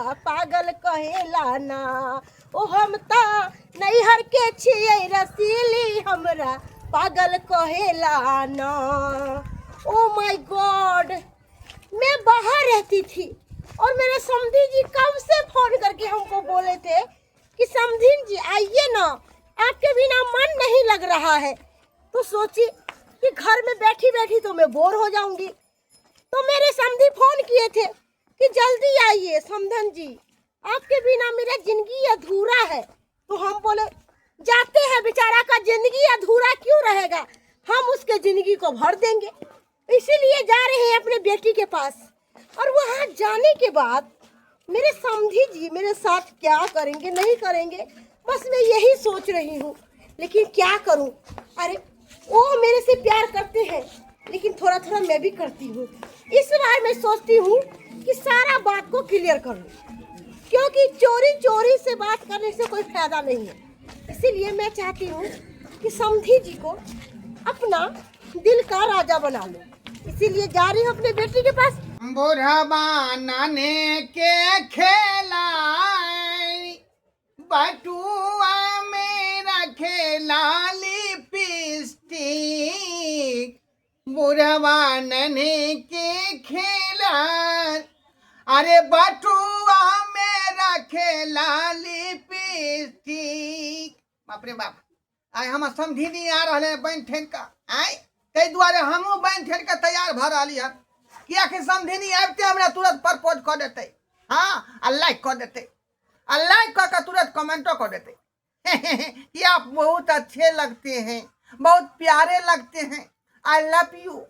पागल कहेला ना। ओ हम ता नैहर के छिए रसीली हमरा पागल कहेला ना। ओ माय गॉड, मैं बाहर रहती थी और मेरे समधी जी कब से फोन करके हमको बोले थे कि समधीन जी आइए ना, आपके बिना मन नहीं लग रहा है। तो सोची कि घर में बैठी बैठी तो मैं बोर हो जाऊंगी, तो मेरे समधी फोन किए थे कि जल्दी आइए समधन जी, आपके बिना मेरा जिंदगी अधूरा है। तो हम बोले जाते हैं, बेचारा का जिंदगी अधूरा क्यों रहेगा, हम उसके जिंदगी को भर देंगे। इसीलिए जा रहे हैं अपने बेटी के पास। और वहाँ जाने के बाद मेरे समधी जी मेरे साथ क्या करेंगे नहीं करेंगे, बस मैं यही सोच रही हूँ। लेकिन क्या करूँ, अरे वो मेरे से प्यार करते हैं लेकिन थोड़ा थोड़ा मैं भी करती हूँ। इस बार मैं सोचती हूँ कि सारा बात को क्लियर कर लूँ, क्योंकि चोरी चोरी से बात करने से कोई फायदा नहीं है। इसीलिए मैं चाहती हूँ कि समधी जी को अपना दिल का राजा बना लूँ। इसीलिए जा रही हूँ अपने बेटी के पास। बुढ़वा नाने के खेला बटुआ मेरा खेला लिपस्टिक, बुढ़वा नाने के खेला, अरे बटुआ मेरा खेला लिपस्टिक। बाप रे बाप, आय हम समझी नहीं आ रहे बन ठेन का, आय ते द्वारे हमू बन ठेन का तैयार भ रही है। किया कि समझी नहीं आते हमरा तुरंत प्रपोज कर देते, हाँ आ लाइक कर देते, आ लाइक कर तुरंत कमेंटो कर देते कि आप बहुत अच्छे लगते हैं, बहुत प्यारे लगते हैं, आई लव यू।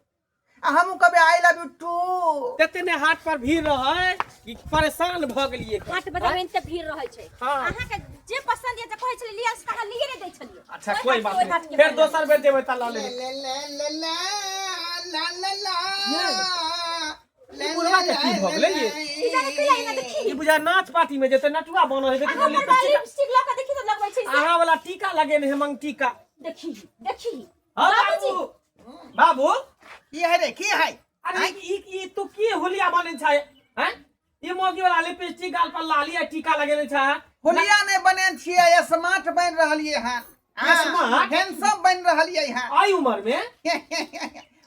हम कभी आई लव यू टू। तेने हाट पर भीड़ रहे कि परेशान भ गेलिए। हाट बाजार में त भीड़ रहै छै। हाँ। अहाँ के जे पसंद ये त कहै छलिए लिया से कहा लिए नै दै छलिए। अच्छा कोई बात नहीं, फिर दोसर बेर देबै त ला ले लेबै। ले ले ले ला ला ला ई बुढ़वा के की भ गेलै ये? ई जाने के लिए ना देखी। ई बुझा नाच पार्टी में जेते नटुआ बनल है, देखि अहाँ बोली पर लिपस्टिक लगा देखी त लगबै छै। अहाँ वाला टीका लगेने है, मंग टीका। देखी देखी हां बाबूजी बाबू, बाबू की है रे, की है? अरे ई तो की होलिया बने छै हैं? ई मोगी वाला लिपस्टिक गाल पर लाली आ टीका लगेने छै। होलिया नहीं बने छिए, स्मार्ट बन रहलिए हैं, स्मार्ट? हैंडसम बन रहलिए हैं। आई उम्र में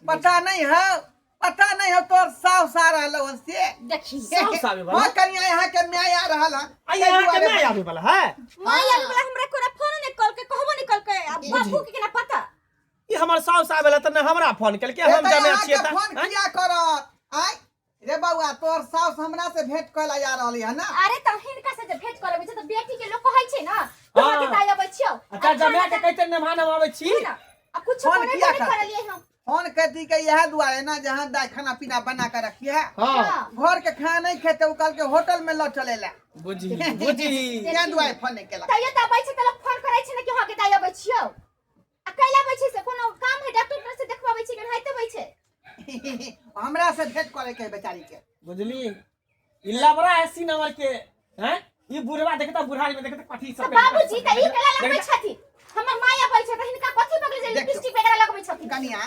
पता नहीं है, पता नहीं है तोर साव सा रहलो से। देखी साव सावे वाला? हां कनिया यहाँ के मैं आ रहल है। आई यहाँ के मैं आवे वाला है। माया वाला हमरा कोरा फोन नै कॉल के कहबो नै कॉल के, अब बाबू के केना पता। ई हमर साव सावे वाला त न हमरा फोन केल के हम जाने छिए त फोन किया करत? आय रे बउआ, तोर सास हमरा से भेंट कइला जा रहली है ना। अरे त हिनका से जे भेंट करबै छै त बेटी के लोग कहै छै ना, तोरा के दाई अबै छियो। अच्छा जमे के कहते न भान आवे छी। अब कुछ फोन फोन किया नहीं कर? कर लिए हम। फोन कहती के यह दुआरे ना जहाँ दाई खाना पीना बना के रखी है, हां घर के खाना नहीं खेते, वो कल के होटल में लौ चलेला। बुझी बुझी क्या दुआरे फोन नहीं केला? तैयो त अबै छै त लोग फोन करै छै ना कि हां के दाई अबै छियो। अकेला अबै छै से कोनो काम है डॉक्टर से देखबाबै छै कि हाइते अबै छै। हमरा से भेंट करे के बेचारी के। बुझली इल्ला बड़ा ऐसी नंबर के हैं? ई बुढ़वा देखता बुढ़ारी में देखता कथी सब। बाबूजी त ई केला लगबै छथि, हमर माय अबै छै त हिनका कथि बगले जे लिपस्टिक वगैरह लगबै छथि। कनिया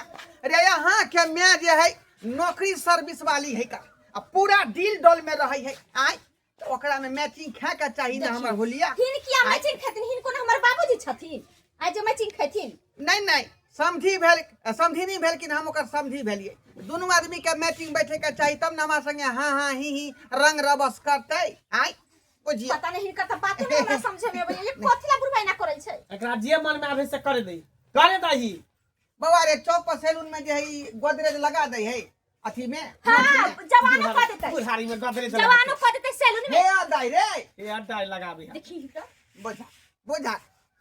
रे यहाँ के मैं जे है नौकरी सर्विस वाली है का, अब पूरा डील डॉल में रही है। आय तो ओकरा में मैचिंग खा के चाहिए ना हमर होलिया। हिनकिया मैचिंग खथिन, हिनको न हमर बाबूजी छथिन आ जे मैचिंग खथिन। नहीं नहीं समझी भेल, समझी नहीं भेल कि हम ओकर समझी भेलिए। दोनों आदमी के मैचिंग बैठे के चाहिए, तब न हमार संगे हाँ हाँ ही रंग रबस करते। आय बुझिए पता नहीं हिनका त बात नहीं हमरा समझे में अबै, ये कथिला बुरबाई ना करै छै। एकरा जे मन में आवे से करे दई, करे दही। बउआ रे चौक पर सैलून में जे है गोदरेज लगा दे है अथी में। हां जवानो क देतै, बुढ़ारी में गदरे जवानो क देतै सैलून हे में। आ दाई रे ए अड्डा लगाबे। देखी त बुझा बुझा,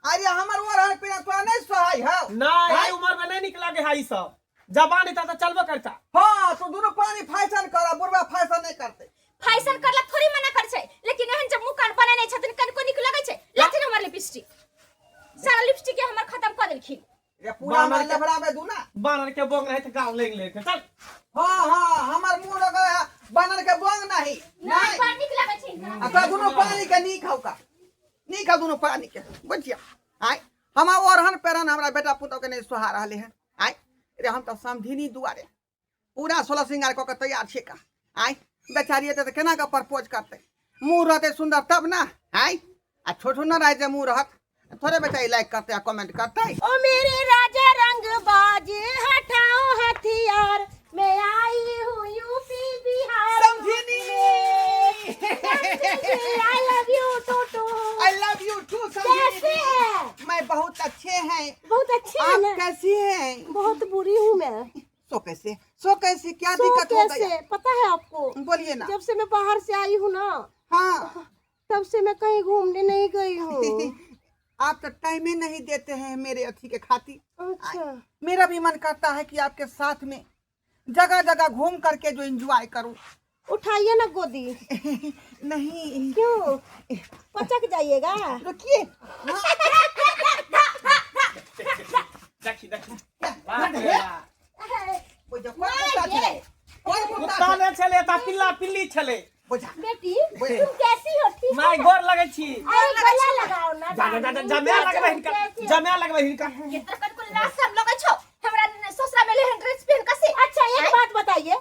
अरे हमर ओरहन पिना तोरा नहीं सहाय है। नहीं ई उम्र में नहीं निक लागे है ई सब, जवान इता त चलबो करता। हाँ तो दोनों पानी फैशन करा, बुढ़वा फैशन नहीं करते। फैशन करला थोड़ी मना कर छै, लेकिन एहन जब मुंह कान बने नै छथिन कनको निक लगै छै। लाथिन हमर लिपस्टिक, सारा लिपस्टिक हमर खत्म क देलखिन। ये पूरा बानर के- लफड़ा में दूना। बानर के बोंग रहे त गांव ले ले के चल। हाँ हाँ हमर मुंह लगा है बनल के बोंग नहीं नहीं बड़ निक लगै छै हिनका। आता दोनों पानी के नी खाऊ का, नी खा दोनों पानी के बुझिया। आय हम ओरहन पेरन हमरा बेटा पुतौ के नहीं सुहा रहले हैं। आय रे हम तो समझिनी दुआरे पूरा सोलह श्रृंगार क के तैयार छे का। आय बेचारी त केना के प्रपोज करते। मुंह रहते सुंदर तब ना आई आ छोटू ना रहे जे मुंह रहत थोड़े बेचारी लाइक करते हैं कमेंट करते हैं। ओ मेरे राजा रंगबाज हटाओ हथियार, मैं आई हूँ यूपी बिहार समझी I love you Toto. I love you too कैसे है? मैं बहुत अच्छे हैं। बहुत अच्छे है आप ना? कैसी हैं? बहुत बुरी हूँ मैं। सो कैसे क्या तो दिक्कत हो गई? कैसे पता है आपको? बोलिए ना। जब से मैं बाहर से आई हूँ ना, हाँ तब से मैं कहीं घूमने नहीं गई हूँ। आप तो टाइम ही नहीं देते हैं मेरे अथी के खातिर। अच्छा, मेरा भी मन करता है कि आपके साथ में जगह जगह घूम करके जो एंजॉय करूं। उठाइए ना गोदी। नहीं क्यों? पचक जाइएगा। रुकिए। देखी देखी बाप रे बाप। वो जो कौन कुत्ता छले? कौन कुत्ता कुत्ता ने छले ता पिल्ला पिल्ली छले। बुझा बेटी तुम कैसी हो? ठीक माय गोर लगै छी। अरे गला लगाओ ना। जमे लगबै हिनका, जमे लगबै हिनका। कितना को लाश सब लोग छो हमरा ससुरा में लेहन ड्रेस पहन कसे। अच्छा एक बात बताइए,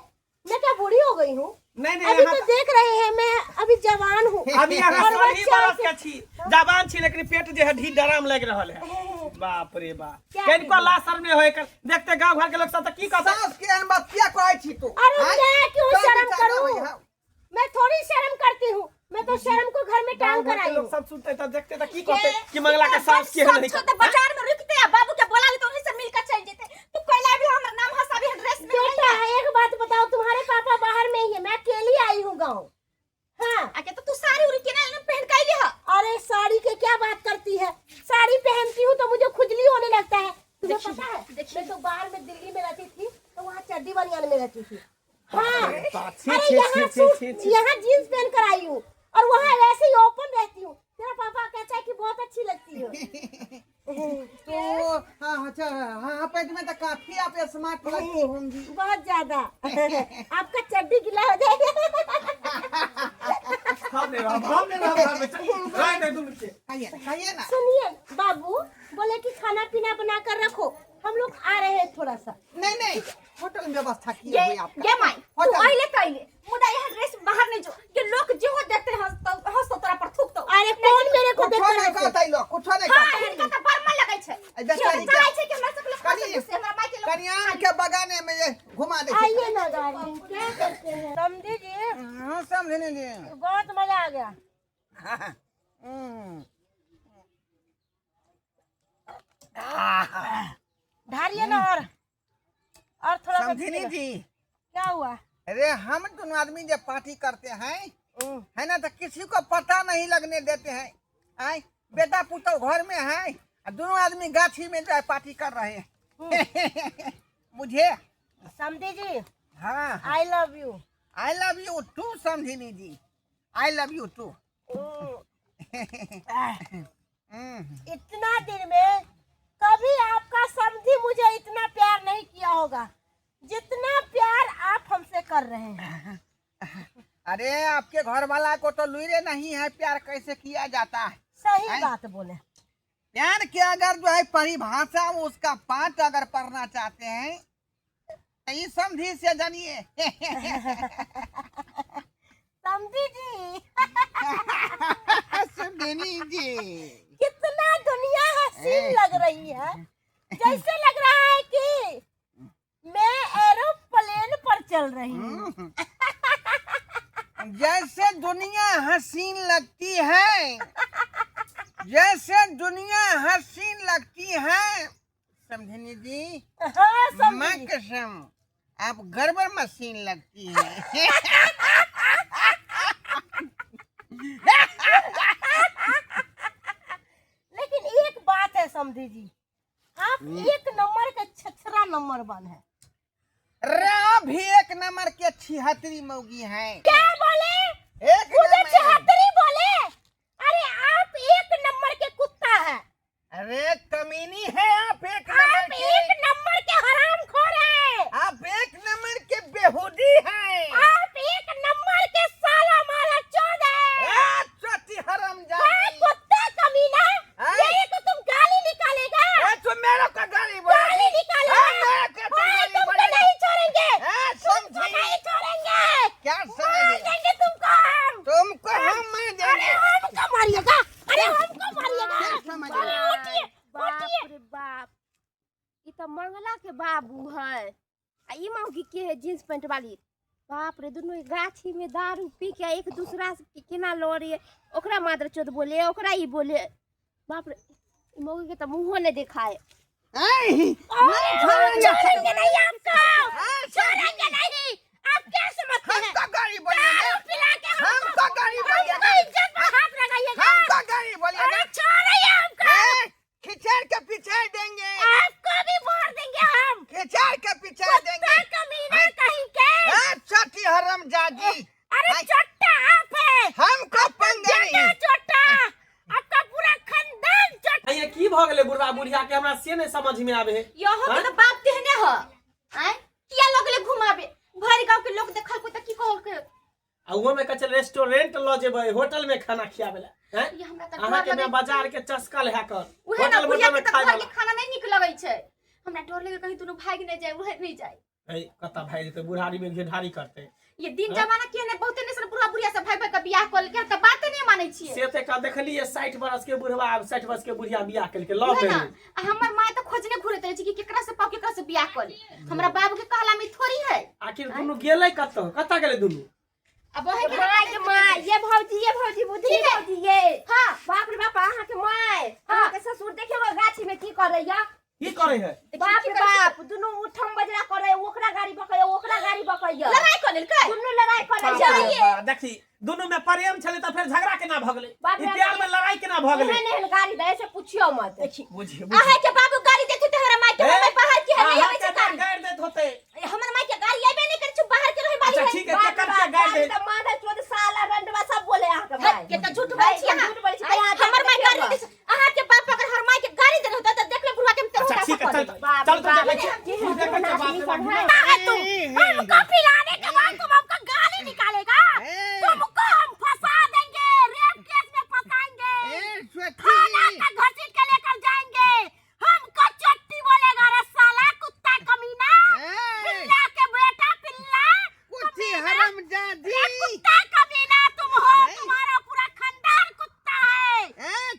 मैं क्या बूढ़ी हो गई हूँ? नहीं नहीं अभी यहाँ तो देख रहे हैं मैं अभी जवान हूँ। अभी यहाँ और सोलही बच्चा बरस से- के छी, जवान छी लेकिन पेट जे है ढी डराम लग रहल है। बाप रे बाप। क्या कनिको लाशर में होय कर देखते गांव घर के लोग सब त की कहता। सास के अनबत क्या कहै छी तू? अरे आँय? मैं क्यों क्या शर्म बेचारा करूं? भाई, हाँ। मैं थोड़ी शर्म करती हूँ, मैं तो शर्म को घर में गांव टांग घर कर के आई लोग हूँ। सब सुनते त देखते त की कहते कि मंगला के सास के नहीं। सब तो बाजार में रुकते आ बाबू के बोला ले तो उन्हीं से मिलकर चल जेते। तू कहला भी हमर नाम हसाबी ड्रेस में बेटा एक बात बताओ, तुम्हारे पापा बाहर में ही है, मैं अकेली आई हूँ गाँव। हाँ, आके तो तू साड़ी उड़ी के ना पहन के आई है। अरे साड़ी के क्या बात करती है? साड़ी पहनती हूँ तो मुझे खुजली होने लगता है। तुम्हें देखिए, पता है देखिए। मैं तो बाहर में दिल्ली में रहती थी तो वहाँ चड्डी बनियान में रहती थी। हाँ, छी, अरे छी, यहाँ छी, सूट छी, छी। यहाँ जीन्स पहन कर आई हूँ और वहाँ वैसे ही ओपन रहती हूँ। तेरा पापा कहता है कि बहुत अच्छी लगती हो। तो हाँ अच्छा हाँ पेट में तो काफी आप स्मार्ट लगती होंगी। बहुत ज्यादा। आपका चड्डी गीला हो जाएगा। हमने घर में चल राय दे दूं के। खाइए ना। सुनिए बाबू बोले कि खाना पीना बना कर रखो, हम लोग आ रहे हैं थोड़ा सा। नहीं होटल में व्यवस्था की ये हुई आपका। ये माई तू होटल। आइले कइले मुदा यह ड्रेस बाहर नहीं जो के लोग जो हो देखते हैं हंस तोरा पर थूक तो। अरे कौन मेरे को कुछो देखता नहीं है? कहता ही लोग कुछो नहीं हां कहता। इनका तो बर्मा लगै छै। बेचारी ये चाहे छै कि हमरा सब लोग कनी- से हमरा माई के लोग कन्या के बगाने में ये घुमा दे। आइए ना डार्लिंग, क्या करते हैं? समझी जी, हाँ समझने लिए। बहुत मजा आ गया। ढारिए ना और थोड़ा सा समझनी पीजिएगा। जी। क्या हुआ? अरे हम दोनों आदमी जब पार्टी करते हैं है ना तो किसी को पता नहीं लगने देते हैं। आए बेटा पुतो घर में है और दोनों आदमी गाछी में जो है पार्टी कर रहे हैं। मुझे समझी जी, हाँ I love you. I love you too समझनी जी। I love you too. इतना दिन में कभी आपका समझी मुझे इतना प्यार नहीं किया होगा जितना प्यार आप हमसे कर रहे हैं। अरे आपके घर वाला को तो लुइरे नहीं है प्यार कैसे किया जाता है। सही हैं? बात बोले। प्यार के अगर जो है परिभाषा उसका पाठ अगर पढ़ना चाहते हैं तो ये समझी से जानिए। समझी जी, समझनी जी। कितना दुनिया हसीन लग रही है, जैसे लग रहा है कि मैं एरोप्लेन पर चल रही हूँ। जैसे दुनिया हसीन लगती है, जैसे दुनिया हसीन लगती है समझनी जी। हाँ माँ समझी। कसम आप गड़बड़ मशीन लगती है। लेकिन एक बात है समझी जी, आप एक नंबर के छछरा नंबर 1 है। रा भी एक नंबर के 76 मौगी हैं। क्या बोले? एक मुझे नंबर। 76 बोले? अरे आप एक नंबर के कुत्ता है। अरे कमीनी है आप एक आप नंबर के। एक नंबर के हरामखोर हैं। आप एक नंबर के बेहुदी हैं। आप एक नंबर के साला मारा चौद है। चौथी हराम हाँ, कुत्ता कमीना, हाँ? यही तो तुम गाली निकालेगा। तो मेरे को गाली गाली निकालेगा। हाँ, मेरे को तो हाँ, गाली तुमको बोलेगा। नहीं छोड़ेंगे। हाँ, तुमको समझी। नहीं छोड़ेंगे। क्या मार समझी? देंगे तुमको हम। तुमको हम तो मंगला के बाबू है आ ई मौगी के है जींस पैंट वाली। बाप रे दोनों गाछी में दारू पी के एक दूसरा से केना लड़े, ओकरा मादर चोद बोले, ओकरा ई बोले। बाप रे ई मौगी के तो मुंहो ने दिखाए। छोड़ेंगे नहीं आपको, छोड़ेंगे नहीं। आप क्या समझते हैं? हम तो गाड़ी बोलेंगे, पिला के हम तो गाड़ी बोलेंगे, इज्जत पर हाथ लगाइएगा। हम तो गाड़ी बोलेंगे। अरे छोड़िए हमको, खिचड़ के पीछे देंगे, आपको भी मार देंगे हम। खिचड़ के पीछे देंगे। कमीना कहीं के। छठी हरामजादी, अरे चोट्टा आप है, हमको पंगे नहीं। चोट्टा आपका पूरा खानदान चोट्टा। ये की भ गेले बुढ़वा बुढ़िया के हमरा से नहीं समझ में आवे है। यहो के तो बाप देहने ह हैं किया लगले घुमावे भर गांव के लोग देखल को त की कहल के आ वो में कचल रेस्टोरेंट ल जेबै, होटल में खाना खियावेला हैं। ये हमरा त अहाँ के मैं बाजार के चस्कल है कर उहे ना होटल बुढ़िया में के खाए घर के वाला। खाना नहीं निक लगै छै। हमरा डर लगे कहीं दोनों भाग न जाए, उहे नहीं जाए। ए कता भाई तो बुढ़ारी में घेढारी करते ये दिन जमाना के ने बहुते ने सब बुढ़ा बुढ़िया सब भाई भाई का बियाह कल के त बात नहीं मानै छिए। से ते का देखलिए 60 बरस के बुढ़वा 60 बरस के बुढ़िया बियाह करके लव उहे ना भेल। हमर माय त खोजने घुरत रहे छै कि केकरा से पाव केकरा से बियाह कल। हमरा बाबू के कहला में थोड़ी है। आखिर दुनु गेलै कता गेलै दुनु? अब है के माय के माय, ये भौजी बुद्धि भौजी ये। हां बाप रे बाप अहाँ के माय, अहाँ के ससुर देखियो गाछी में की करैया। की करे है? बाप रे बाप दोनों उठम बजरा करे, ओकरा गाड़ी बकैया, ओकरा गाड़ी बकैया। लड़ाई कर लेल के दोनों लड़ाई करे बाप छै। रे बाप, देखी दुनु में प्रेम छले त फिर झगड़ा केना भ गेलै? बाप रे ई प्यार में लड़ाई केना भ गेलै? एहन एहन गाड़ी दे से पूछियो मत। बुझी अहाँ के बाबू गाड़ी देखे त हमरा माय के हमें बाहर के है नहीं आवे छै गाड़ी। गाड़ देत होते। हमर माय के गाड़ी आबे नहीं करे छै, बाहर के रहे वाली अच्छा है। ठीक है, केकर के गाड़ दे। त माने चोद साला रंडवा सब बोले अहाँ के माय। के त झूठ बोल छी अहाँ। झूठ बोलै छी। हमर माय गाड़ी दे अहाँ के बाप अगर हर माय के गाड़ी दे रहता त देख ले बुढ़वा के हम अच्छा ठीक है, चल चल तो देखै छी। तू देखै छी बाप रे बाप। तू हमको पिलाने के बाद तुम हमको गाली निकालेगा। तुमको हम फंसा देंगे, रेप केस में फंसाएंगे, खाना का घसीट के लेकर जाएंगे। हमको चट्टी बोलेगा रे साला कुत्ता कमीना, पिल्ला के बेटा पिल्ला, कुत्ती हरामजादी, कुत्ता कमीना तुम हो, तुम्हारा पूरा खानदान कुत्ता है,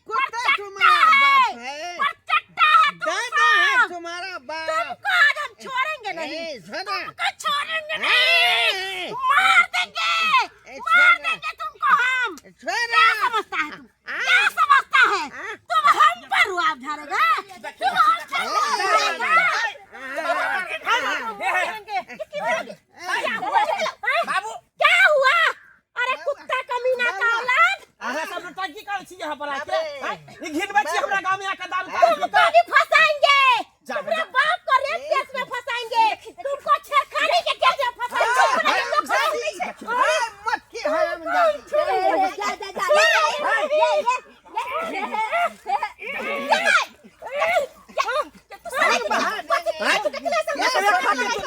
कुत्ता तुम्हारा बाप है, पर चट्टा है तुम दादा है सब। तुम्हारा बाप। तुमको आज हम छोड़ेंगे नहीं, सुना, तुमको छोड़ेंगे नहीं, मार देंगे तुमको हम। क्या समझता है तू? क्या समझता है? तुम हम पर रुआब झाड़ेगा, तुम हम पर रुआब झाड़ेगा। बाबू क्या हुआ? अरे कुत्ता कमीना का औलाद, अरे सब टंकी कर छी यहां पर आके। ई घिनबै छी हमरा गांव में आके दारू तुमको भी फंसाएंगे, जा, तुम्हारे जा। बाप को रेप केस में फंसाएंगे, तुमको छेड़खानी के केस में फंसाएंगे। मक्खी हरामजादी।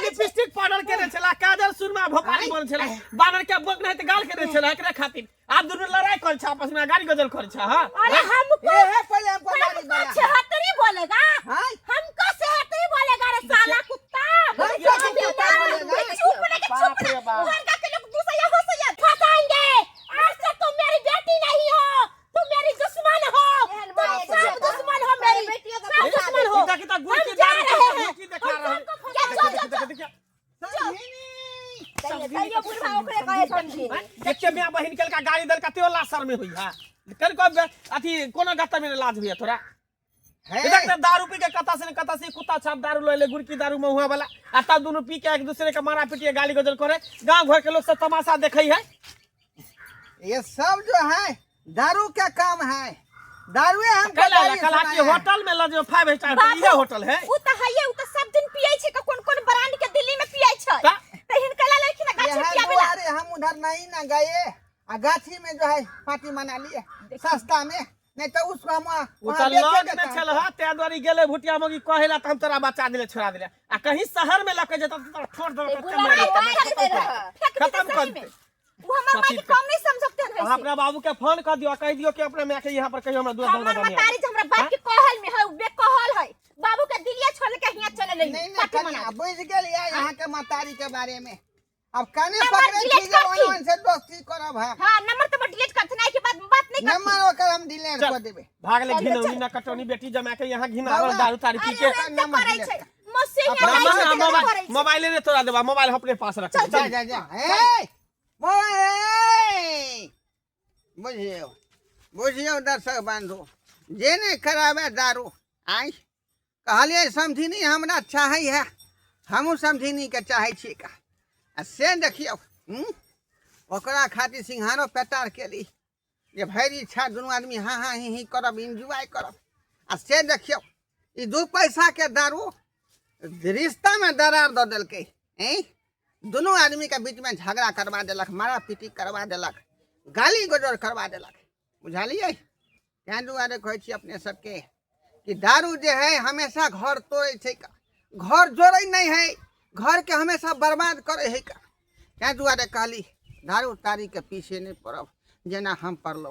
लिपस्टिक पाउडर के छला, काजल सुरमा भोपाली बन छला, बानर के बोक नहीं त गाल के छला, एकरे खातिर आप दोनों लड़ाई कर छ, आपस में गाड़ी गजल कर छ। हां अरे हमको पहले हमको गाड़ी हमको बोला। सेहतरी बोलेगा, हाँ? हमको सेहतरी बोलेगा रे साला कुत्ता। हाँ, चुप क्या कुत्ता बोलेगा? चुप रह, चुप बाप रे रह। बाप। उनका के लोग दूसरा हो सया फंसाएंगे। आज से तुम मेरी बेटी नहीं हो, तुम मेरी दुश्मन हो, तुम सब दुश्मन हो मेरी, सब दुश्मन हो। इनका कितना गुड़ की हम जा दारू रहे का हैं। की दिखा रहा है। क्या चल चल देखिए सही बुढ़ा ओकरे कहे समझी। देखिए मैं बहन के का गाड़ी दल का त्यो लासर में हुई है। कल को अथी कोनो गत्ता में लाज हुई है थोड़ा। देख ना दारू पी के कता से कुत्ता छाप दारू ले गुड़ की दारू में हुआ वाला, आ तब दोनों पी के एक दूसरे के मारा पीटिए गाली गजल करे, गांव घर के लोग सब तमाशा देखे है। ये सब जो है दारू का काम है, दारू हमको कल गाली कल सुनाया आके है। होटल में लजो 5 स्टार ये होटल है। उ त हइए, उ त सब दिन पियै छै, कोन ब्रांड के दिल्ली में पियै छै। का? त हिनका ला लखिन गाछ यहाँ पियाबेला। दुआरे हम उधर नहीं ना गए, गाछी में जो है पार्टी मना लिए सस्ता में, नहीं तो उसको हम उ त लग में चल ह ते द्वारी गेले भुटिया मगी कहेला त हम तोरा बचा देले छोड़ा देले, आ कहीं शहर में लके जेता त ठोड़ दे खत्म कर दे। वो हमर माई के कम नहीं समझते हैं आप अपना बाबू के फोन कर दियो, कह दियो कि अपने मैं के यहां पर कहियो हमरा दूध हमर दलवा मतारी जे हमरा बाप के कहल में है, बे कहल है। बाबू के दिलिया छोड़ के हियां चले ले नहीं पार्टी नहीं मना। बुझ गेलिए यहाँ के मतारी के बारे में। अब कने नंबर पकड़े डिलीट छी जे कर दी। ओनन से दोस्ती करब हम, हां नंबर तो डिलीट करत नहीं के बात नहीं करत। नंबर ओकर हम डिलीट कर देबे। भागले घिनौनी ना कटौनी बेटी जमा के यहां घिनावल दारू तारी पी के नंबर करे डिलीट छै, मौसी यहाँ अपना नहीं ना, छथिन, ना, नहीं मोबाइल करै छै। मोबाइल ने तोरा देबा मोबाइल अपने पास रख जा जा जा ए मोबाइल बुझियो बुझियो दर्शक बंधु जे नहीं खराबे दारू आई कहलिए समझिनी हमरा चाहे है हमू समझिनी के चाहे छी का आ से देखियो ओकरा खातिर सिंहारो पेटार केली जे भैरी इच्छा दुनू आदमी हाँ हाँ ही करब एंजॉय करब आ से देखियो ई 2 पैसा के दारू रिश्ता में दरार दऽ देलकै दुनू आदमी के बीच में झगड़ा करवा देलक मारा पीटी करवा देलक गाली गजौर करवा देलक बुझलिए तैं दुआरे कहै छी अपने सबके कि दारू जे है हमेशा घर तोड़े छै का घर जोड़े नहीं है घर के हमेशा बर्बाद करे है का तैं दुआरे कहली दारू तारी के पीछे नहीं पड़ब जेना हम पड़लो।